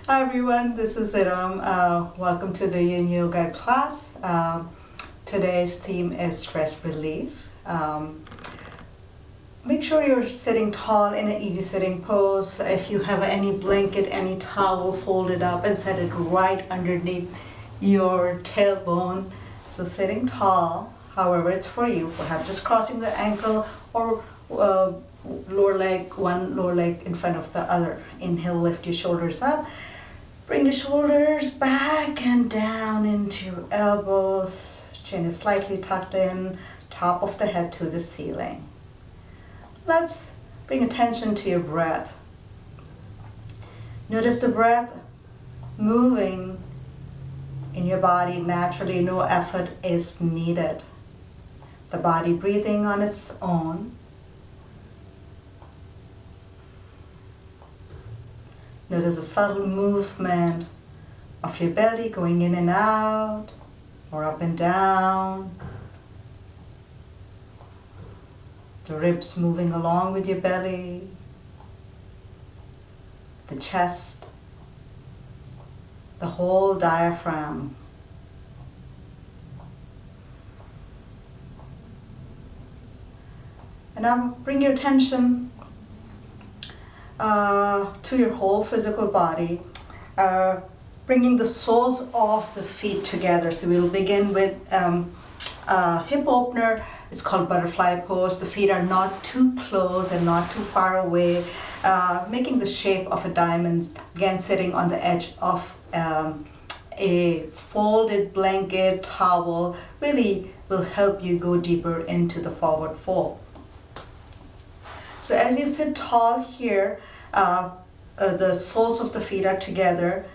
Hi everyone, this is Iram. Welcome to the Yin Yoga class. Today's theme is stress relief. Make sure you're sitting tall in an easy sitting pose. If you have any blanket, any towel, fold it up and set it right underneath your tailbone. So sitting tall, however it's for you, perhaps just crossing the ankle or one lower leg in front of the other. Inhale, lift your shoulders up. Bring your shoulders back and down into your elbows. Chin is slightly tucked in, top of the head to the ceiling. Let's bring attention to your breath. Notice the breath moving in your body naturally, no effort is needed. The body breathing on its own. Notice a subtle movement of your belly going in and out, or up and down. The ribs moving along with your belly. The chest. The whole diaphragm. And now bring your attention to your whole physical body, bringing the soles of the feet together. So we'll begin with hip opener. It's called butterfly pose. The feet are not too close and not too far away, making the shape of a diamond. Again, sitting on the edge of a folded blanket, towel, really will help you go deeper into the forward fold. So as you sit tall here, the soles of the feet are together.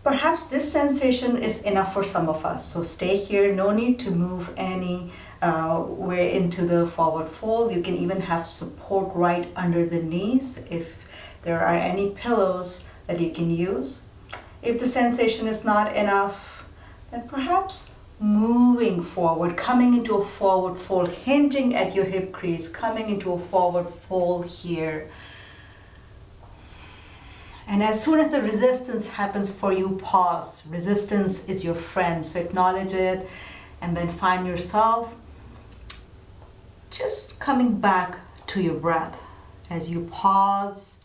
Perhaps this sensation is enough for some of us. So stay here, no need to move any way into the forward fold. You can even have support right under the knees if there are any pillows that you can use. If the sensation is not enough, then perhaps moving forward, coming into a forward fold, hinging at your hip crease, coming into a forward fold here. And as soon as the resistance happens for you, pause. Resistance is your friend, so acknowledge it and then find yourself just coming back to your breath as you pause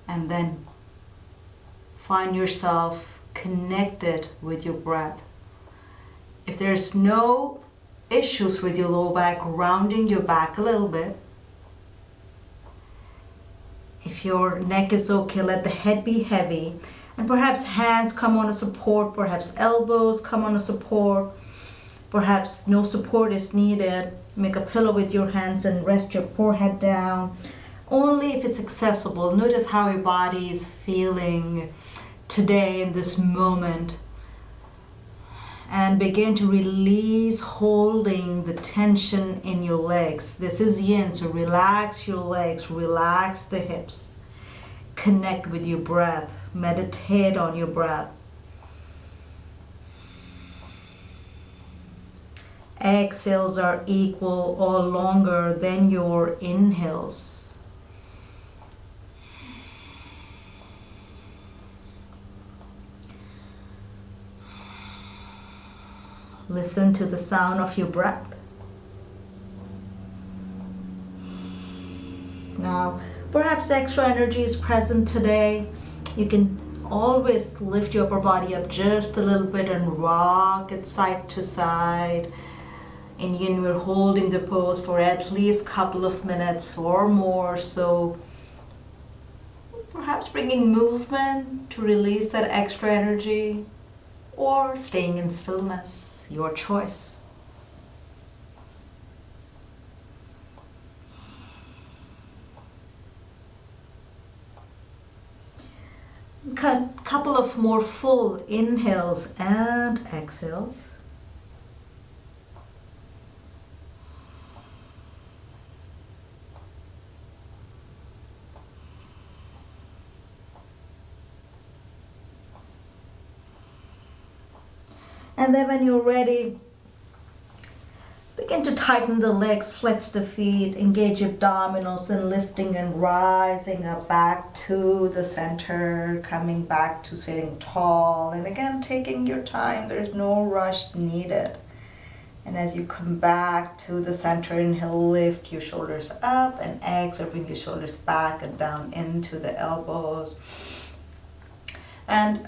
and then find yourself connected with your breath. If there's no issues with your low back, rounding your back a little bit. If your neck is okay, let the head be heavy. And perhaps hands come on a support, perhaps elbows come on a support. Perhaps no support is needed. Make a pillow with your hands and rest your forehead down. Only if it's accessible. Notice how your body is feeling today in this moment. And begin to release, holding the tension in your legs. This is yin, so relax your legs, relax the hips. Connect with your breath, meditate on your breath. Exhales are equal or longer than your inhales. Listen to the sound of your breath. Now, perhaps extra energy is present today. You can always lift your upper body up just a little bit and rock it side to side. In yin, we're holding the pose for at least a couple of minutes or more. So perhaps bringing movement to release that extra energy or staying in stillness. Your choice. Couple of more full inhales and exhales. And then when you're ready, Begin to tighten the legs, flex the feet, engage abdominals and lifting and rising up back to the center, coming back to sitting tall. And again, taking your time, there's no rush needed. And as you come back to the center, inhale, lift your shoulders up, and exhale, bring your shoulders back and down into the elbows. And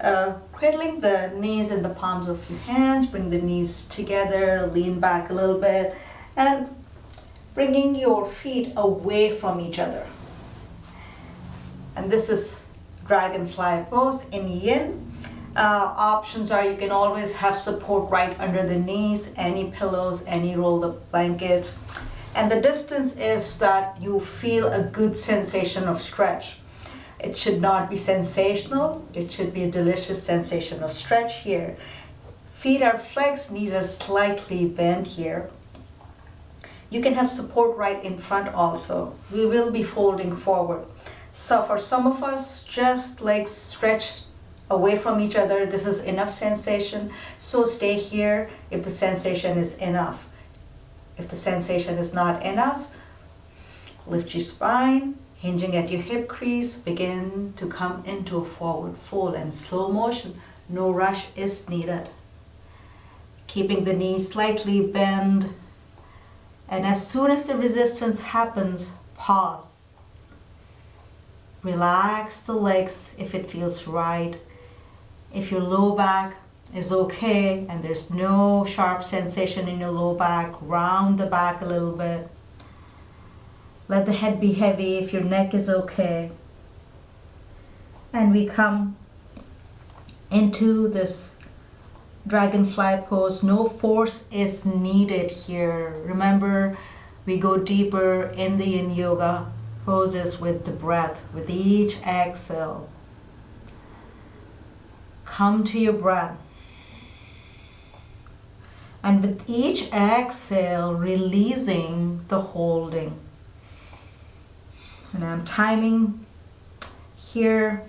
cradling the knees in the palms of your hands, bring the knees together, lean back a little bit, and bringing your feet away from each other. And this is Dragonfly Pose in Yin. Options are you can always have support right under the knees, any pillows, any rolled up blankets. And the distance is that you feel a good sensation of stretch. It should not be sensational. It should be a delicious sensation of stretch here. Feet are flexed, knees are slightly bent here. You can have support right in front also. We will be folding forward. So for some of us, just legs stretched away from each other, this is enough sensation. So stay here if the sensation is enough. If the sensation is not enough, lift your spine. Hinging at your hip crease, begin to come into a forward fold and slow motion. No rush is needed. Keeping the knees slightly bent. And as soon as the resistance happens, pause. Relax the legs if it feels right. If your low back is okay and there's no sharp sensation in your low back, round the back a little bit. Let the head be heavy if your neck is okay. And we come into this Dragonfly Pose. No force is needed here. Remember, we go deeper in the Yin Yoga poses with the breath, with each exhale. Come to your breath. And with each exhale, releasing the holding. And I'm timing here.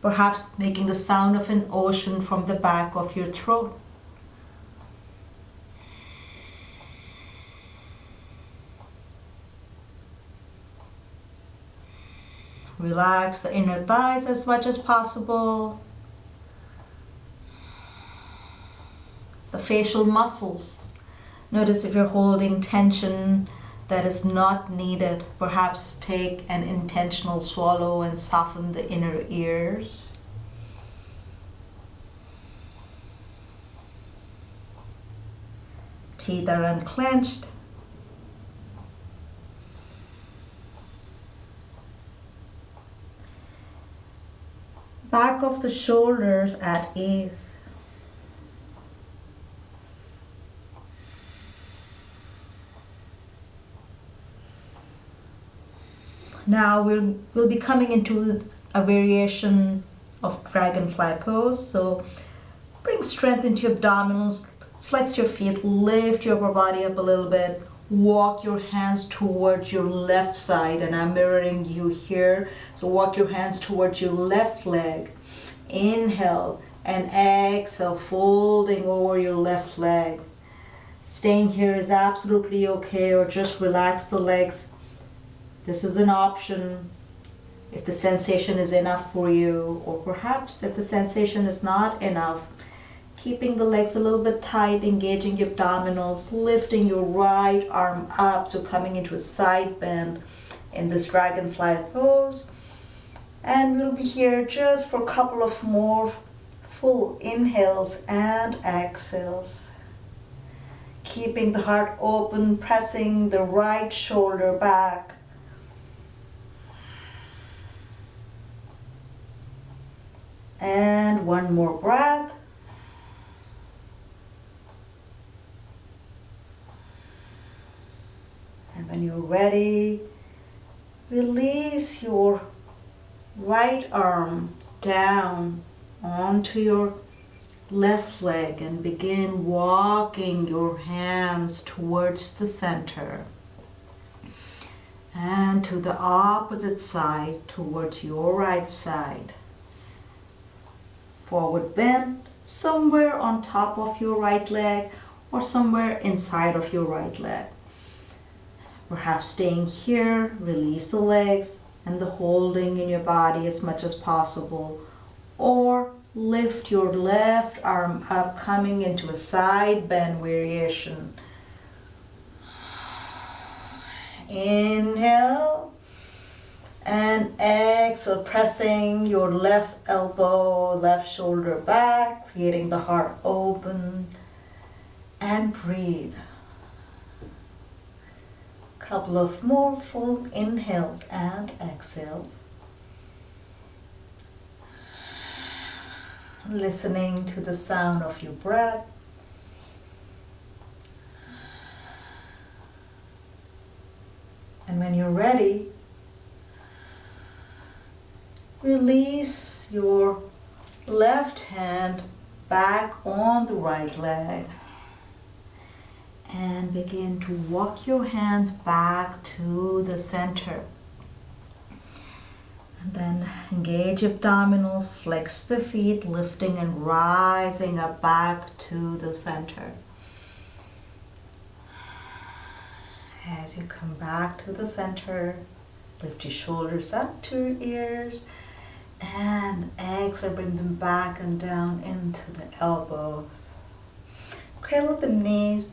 Perhaps making the sound of an ocean from the back of your throat. Relax the inner thighs as much as possible. The facial muscles. Notice if you're holding tension that is not needed. Perhaps take an intentional swallow and soften the inner ears. Teeth are unclenched. Back of the shoulders at ease. Now we'll be coming into a variation of Dragonfly Pose. So bring strength into your abdominals, flex your feet, lift your upper body up a little bit, walk your hands towards your left side, and I'm mirroring you here. So walk your hands towards your left leg. Inhale and exhale, folding over your left leg. Staying here is absolutely okay, or just relax the legs. This is an option if the sensation is enough for you, or perhaps if the sensation is not enough, keeping the legs a little bit tight, engaging your abdominals, lifting your right arm up, so coming into a side bend in this Dragonfly Pose. And we'll be here just for a couple of more full inhales and exhales. Keeping the heart open, pressing the right shoulder back. And one more breath. And when you're ready, release your right arm down onto your left leg and begin walking your hands towards the center and to the opposite side towards your right side. Forward bend, somewhere on top of your right leg or somewhere inside of your right leg. Perhaps staying here, release the legs and the holding in your body as much as possible, or lift your left arm up, coming into a side bend variation. Inhale and exhale, pressing your left elbow, left shoulder back, creating the heart open, and breathe. Couple of more full inhales and exhales. Listening to the sound of your breath. And when you're ready, release your left hand back on the right leg and begin to walk your hands back to the center. And then engage abdominals, flex the feet, lifting and rising up back to the center. As you come back to the center, lift your shoulders up to your ears and exhale, bring them back and down into the elbows. Cradle the knees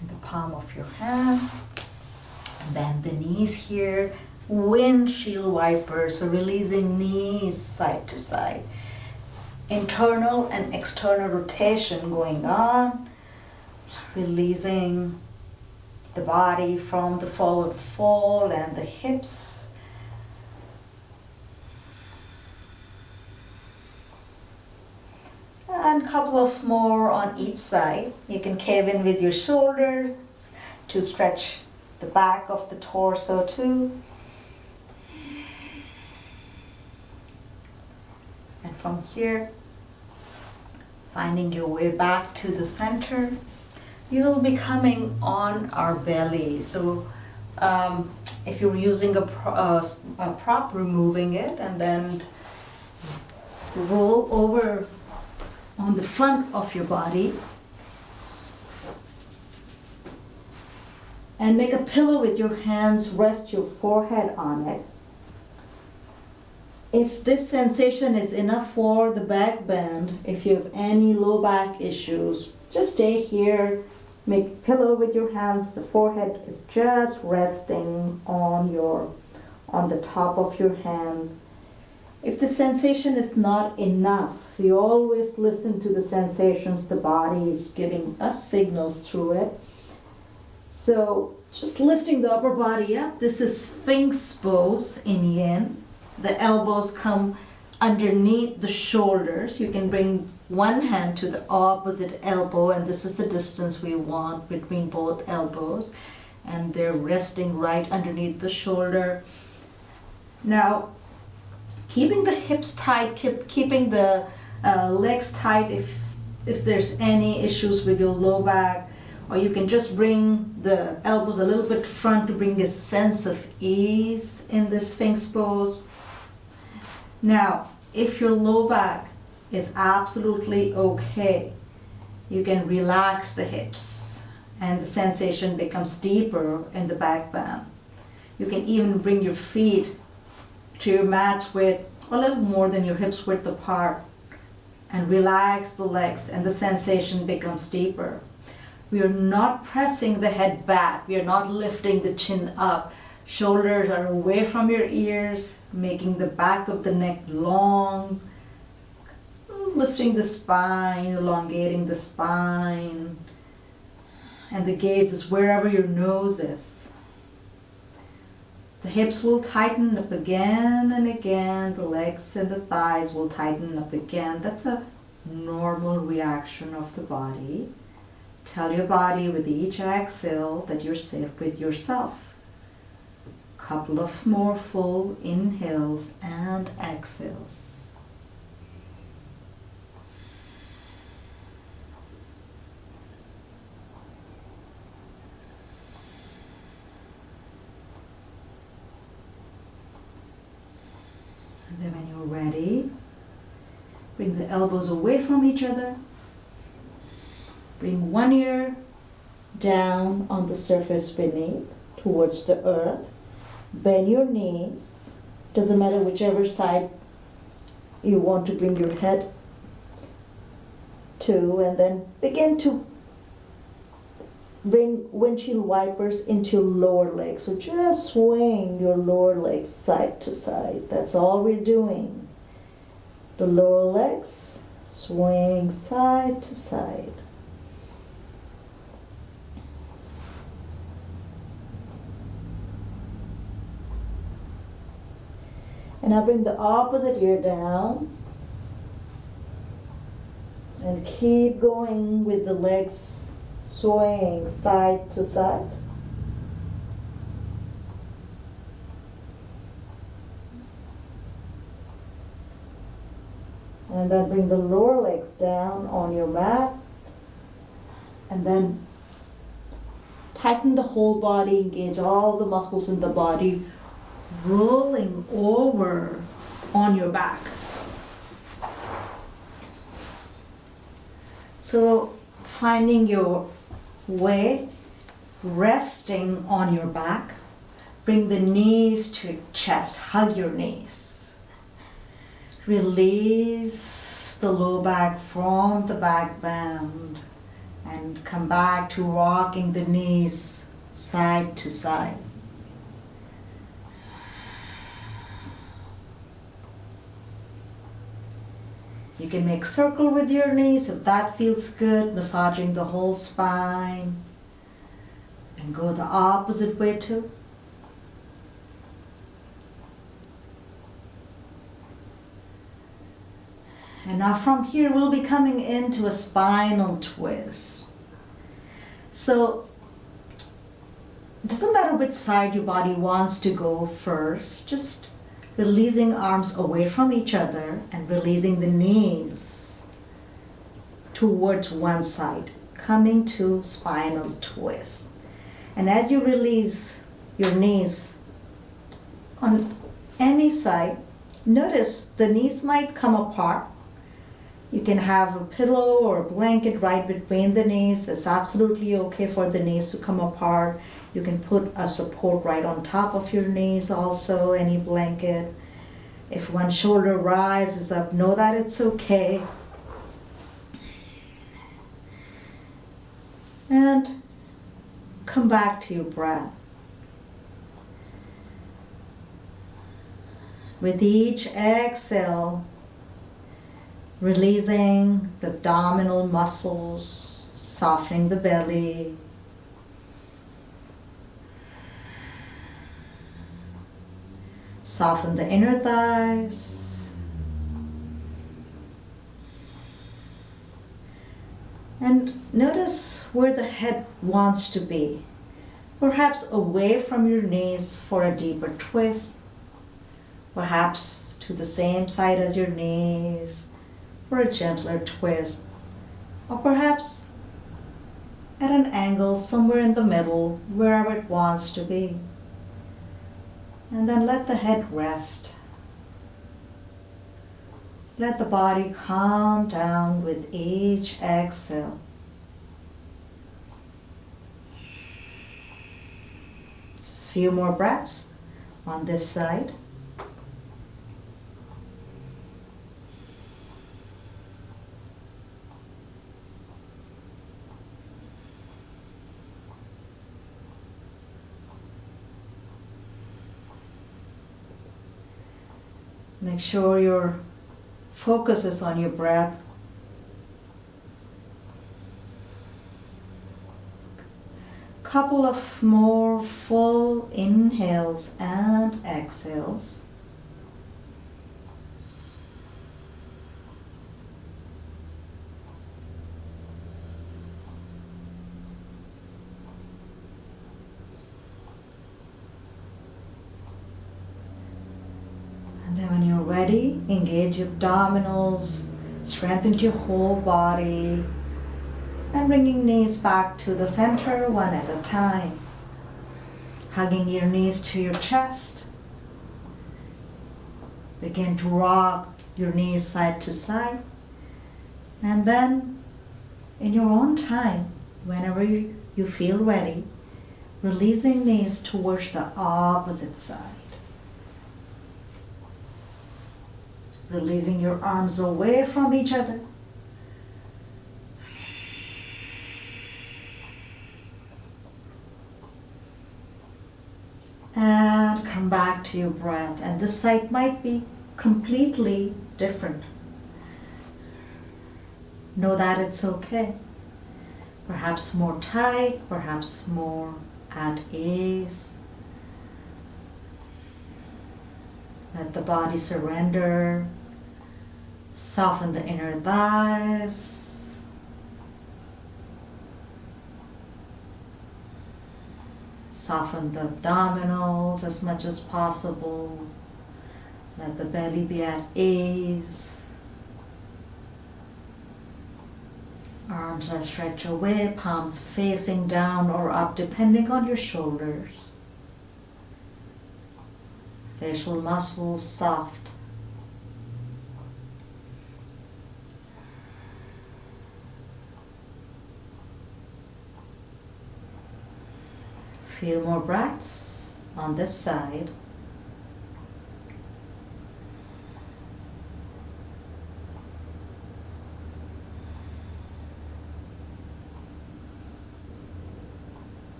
in the palm of your hand. Bend the knees here, windshield wipers, so releasing knees side to side. Internal and external rotation going on, releasing the body from the forward fold and the hips. And a couple of more on each side. You can cave in with your shoulders to stretch the back of the torso too. And from here, finding your way back to the center, you will be coming on our belly. So if you're using a prop, removing it and then roll over on the front of your body and make a pillow with your hands, rest your forehead on it. If this sensation is enough for the back bend, if you have any low back issues, just stay here, make a pillow with your hands, the forehead is just resting on the top of your hand. If the sensation is not enough, we always listen to the sensations the body is giving us signals through it. So just lifting the upper body up. This is Sphinx pose in Yin. The elbows come underneath the shoulders. You can bring one hand to the opposite elbow, and this is the distance we want between both elbows, and they're resting right underneath the shoulder. Now, keeping the hips tight, keeping the legs tight if there's any issues with your low back, or you can just bring the elbows a little bit front to bring a sense of ease in this Sphinx pose. Now, if your low back is absolutely okay, you can relax the hips and the sensation becomes deeper in the back bend. You can even bring your feet to your mat's width, a little more than your hips width apart, and relax the legs and the sensation becomes deeper. We are not pressing the head back. We are not lifting the chin up. Shoulders are away from your ears, making the back of the neck long, lifting the spine, elongating the spine, and the gaze is wherever your nose is. The hips will tighten up again and again. The legs and the thighs will tighten up again. That's a normal reaction of the body. Tell your body with each exhale that you're safe with yourself. Couple of more full inhales and exhales. And then when you're ready, Bring the elbows away from each other. Bring one ear down on the surface beneath towards the earth. Bend your knees. Doesn't matter whichever side you want to bring your head to, and then begin to bring windshield wipers into your lower legs. So just swing your lower legs side to side. That's all we're doing. The lower legs swing side to side. And now bring the opposite ear down. And keep going with the legs swaying side to side. And then bring the lower legs down on your mat. And then tighten the whole body, engage all the muscles in the body, rolling over on your back. So finding your way, resting on your back, bring the knees to your chest, hug your knees. Release the low back from the back bend and come back to rocking the knees side to side. You can make circle with your knees if that feels good, massaging the whole spine. And go the opposite way too. And now from here we'll be coming into a spinal twist. So it doesn't matter which side your body wants to go first, just releasing arms away from each other and releasing the knees towards one side, coming to spinal twist. And as you release your knees on any side, notice the knees might come apart. You can have a pillow or a blanket right between the knees. It's absolutely okay for the knees to come apart. You can put a support right on top of your knees also, any blanket. If one shoulder rises up, know that it's okay. And come back to your breath. With each exhale, releasing the abdominal muscles, softening the belly. Soften the inner thighs. And notice where the head wants to be. Perhaps away from your knees for a deeper twist. Perhaps to the same side as your knees for a gentler twist. Or perhaps at an angle somewhere in the middle, wherever it wants to be. And then let the head rest. Let the body calm down with each exhale. Just a few more breaths on this side. Make sure your focus is on your breath. Couple of more full inhales and exhales. When you're ready, engage your abdominals, strengthen your whole body, and bringing knees back to the center one at a time. Hugging your knees to your chest. Begin to rock your knees side to side. And then, in your own time, whenever you feel ready, releasing knees towards the opposite side. Releasing your arms away from each other. And come back to your breath. And this side might be completely different. Know that it's okay. Perhaps more tight, perhaps more at ease. Let the body surrender. Soften the inner thighs. Soften the abdominals as much as possible. Let the belly be at ease. Arms are stretched away, palms facing down or up depending on your shoulders. Facial muscles soft. Few more breaths on this side.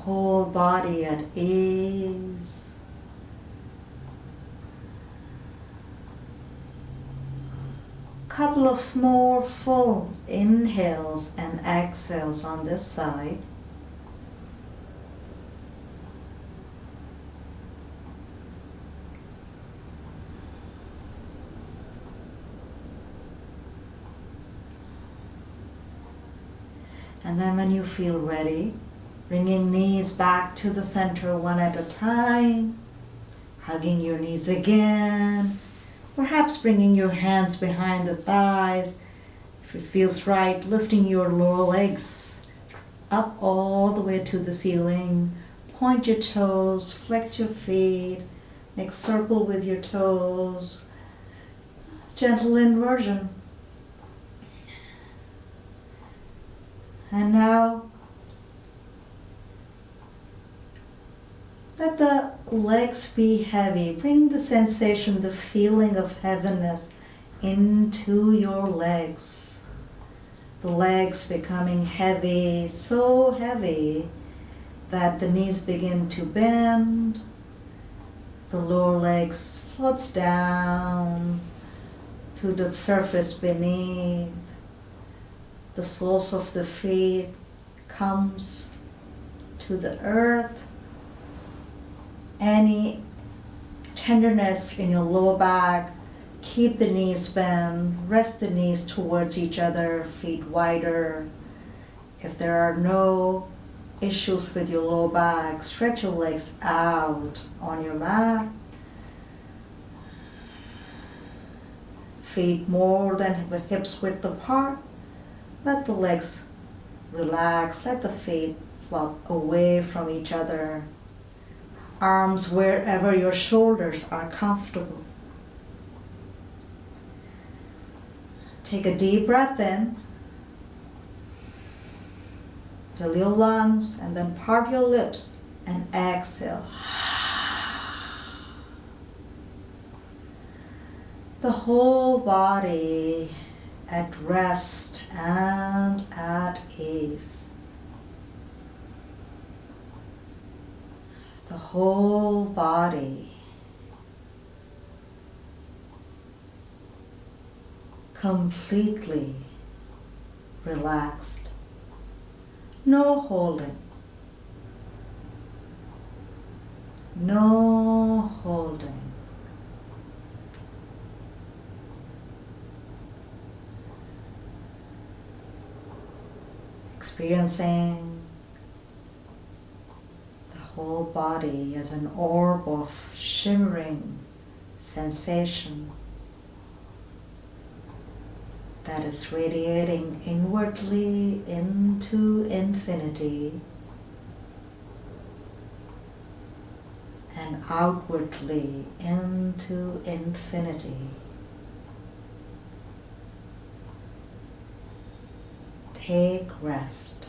Whole body at ease. Couple of more full inhales and exhales on this side. And then when you feel ready, bringing knees back to the center one at a time, hugging your knees again, perhaps bringing your hands behind the thighs. If it feels right, lifting your lower legs up all the way to the ceiling. Point your toes, flex your feet, make circle with your toes. Gentle inversion. And now, let the legs be heavy. Bring the sensation, the feeling of heaviness into your legs. The legs becoming heavy, so heavy that the knees begin to bend. The lower legs floats down to the surface beneath. The soles of the feet comes to the earth. Any tenderness in your lower back, keep the knees bent, rest the knees towards each other, feet wider. If there are no issues with your lower back, stretch your legs out on your mat. Feet more than hips width apart. Let the legs relax, let the feet flop away from each other. Arms wherever your shoulders are comfortable. Take a deep breath in. Fill your lungs and then part your lips and exhale. The whole body at rest and at ease. The whole body completely relaxed. No holding. No holding. Experiencing the whole body as an orb of shimmering, sensation that is radiating inwardly into infinity and outwardly into infinity. Take rest.